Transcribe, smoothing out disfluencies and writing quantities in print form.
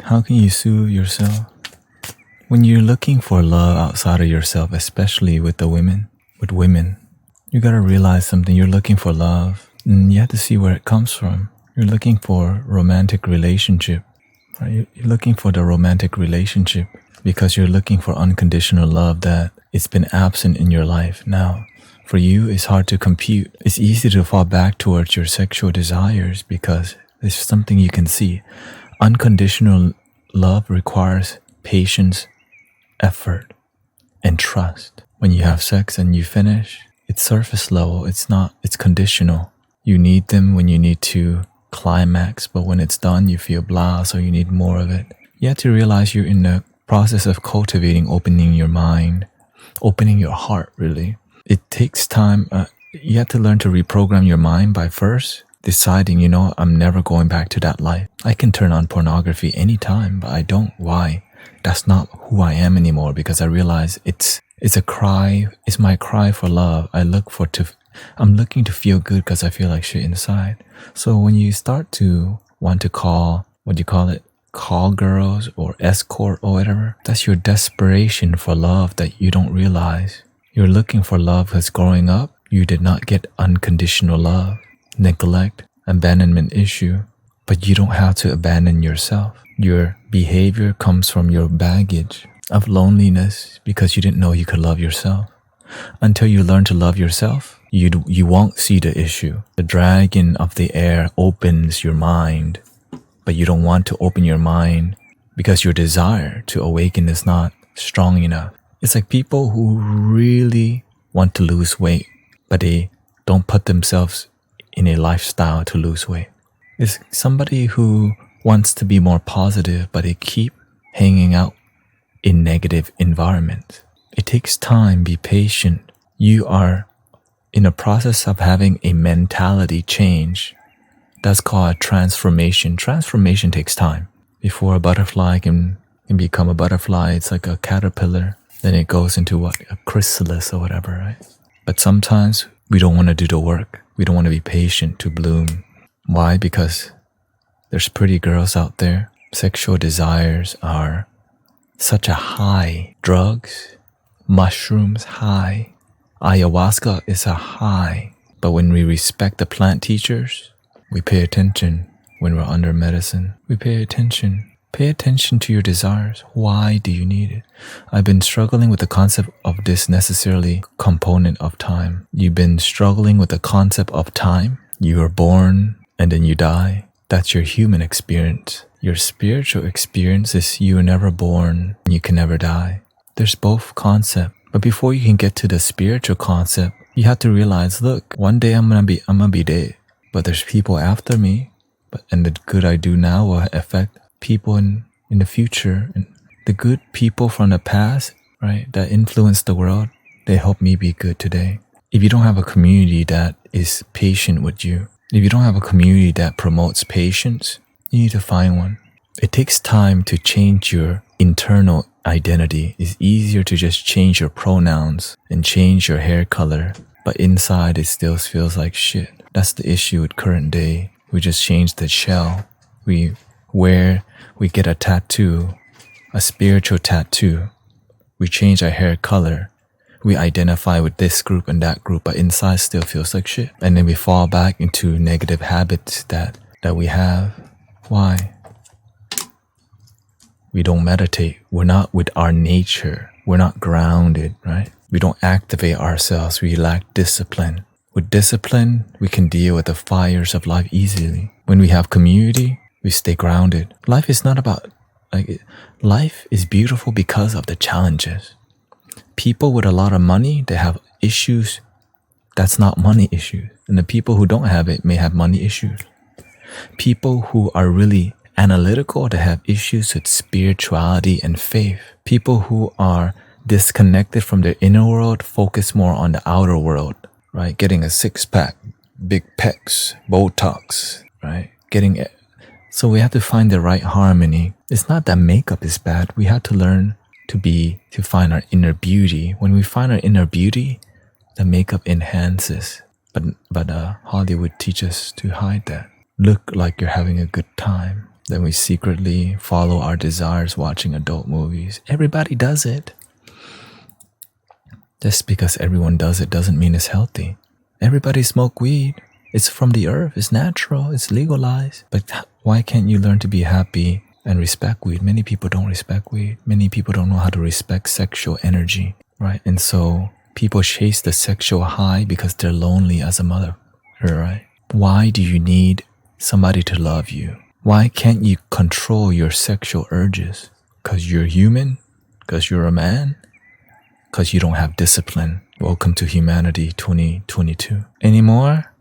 How can you soothe yourself? When you're looking for love outside of yourself, especially with women, you gotta realize something. You're looking for love, and you have to see where it comes from. You're looking for romantic relationship. Right? You're looking for the romantic relationship because you're looking for unconditional love that it's been absent in your life. Now, for you, it's hard to compute. It's easy to fall back towards your sexual desires because it's something you can see. Unconditional love requires patience, effort, and trust. When you have sex and you finish, it's surface level. It's conditional. You need them when you need to climax, but when it's done, you feel blah, so you need more of it. You have to realize you're in the process of cultivating, opening your mind, opening your heart, really. It takes time. You have to learn to reprogram your mind by first deciding, I'm never going back to that life. I can turn on pornography anytime, but I don't. Why? That's not who I am anymore because I realize it's a cry. It's my cry for love. I'm looking to feel good because I feel like shit inside. So when you start to want to call girls or escort or whatever, that's your desperation for love that you don't realize. You're looking for love because growing up, you did not get unconditional love, neglect, abandonment issue, but you don't have to abandon yourself. Your behavior comes from your baggage of loneliness because you didn't know you could love yourself. Until you learn to love yourself, you won't see the issue. The dragon of the air opens your mind, but you don't want to open your mind because your desire to awaken is not strong enough. It's like people who really want to lose weight, but they don't put themselves in a lifestyle to lose weight. It's somebody who wants to be more positive, but they keep hanging out in negative environments. It takes time. Be patient. You are in a process of having a mentality change. That's called a transformation. Transformation takes time. Before a butterfly can become a butterfly, it's like a caterpillar. Then it goes into a chrysalis or whatever, right? But sometimes we don't want to do the work. We don't want to be patient to bloom. Why? Because there's pretty girls out there. Sexual desires are such a high. Drugs, mushrooms, high. Ayahuasca is a high. But when we respect the plant teachers, we pay attention. When we're under medicine, we pay attention. Pay attention to your desires. Why do you need it? I've been struggling with the concept of this necessarily component of time. You've been struggling with the concept of time. You are born and then you die. That's your human experience. Your spiritual experience is you are never born and you can never die. There's both concepts. But before you can get to the spiritual concept, you have to realize, look, one day I'm gonna be dead. But there's people after me. And the good I do now will affect people in the future. And the good people from the past, right, that influence the world, they help me be good today. If you don't have a community that is patient with you, if you don't have a community that promotes patience, you need to find one. It takes time to change your internal identity. It's easier to just change your pronouns and change your hair color, but inside it still feels like shit. That's the issue with current day. We just change the shell. We get a tattoo, a spiritual tattoo. We change our hair color. We identify with this group and that group, but inside still feels like shit. And then we fall back into negative habits that we have. Why? We don't meditate. We're not with our nature. We're not grounded, right? We don't activate ourselves. We lack discipline. With discipline, we can deal with the fires of life easily. When we have community, we stay grounded. Life is not about, life is beautiful because of the challenges. People with a lot of money, they have issues. That's not money issues. And the people who don't have it may have money issues. People who are really analytical, they have issues with spirituality and faith. People who are disconnected from their inner world focus more on the outer world, right? Getting a six-pack, big pecs, Botox, right? So we have to find the right harmony. It's not that makeup is bad. We have to learn to find our inner beauty. When we find our inner beauty, the makeup enhances. But Hollywood teaches us to hide that. Look like you're having a good time. Then we secretly follow our desires watching adult movies. Everybody does it. Just because everyone does it doesn't mean it's healthy. Everybody smoke weed. It's from the earth. It's natural. It's legalized. But why can't you learn to be happy and respect weed? Many people don't respect weed. Many people don't know how to respect sexual energy, right? And so people chase the sexual high because they're lonely as a mother, right? Why do you need somebody to love you? Why can't you control your sexual urges? Because you're human? Because you're a man? Because you don't have discipline. Welcome to humanity 2022. Any more?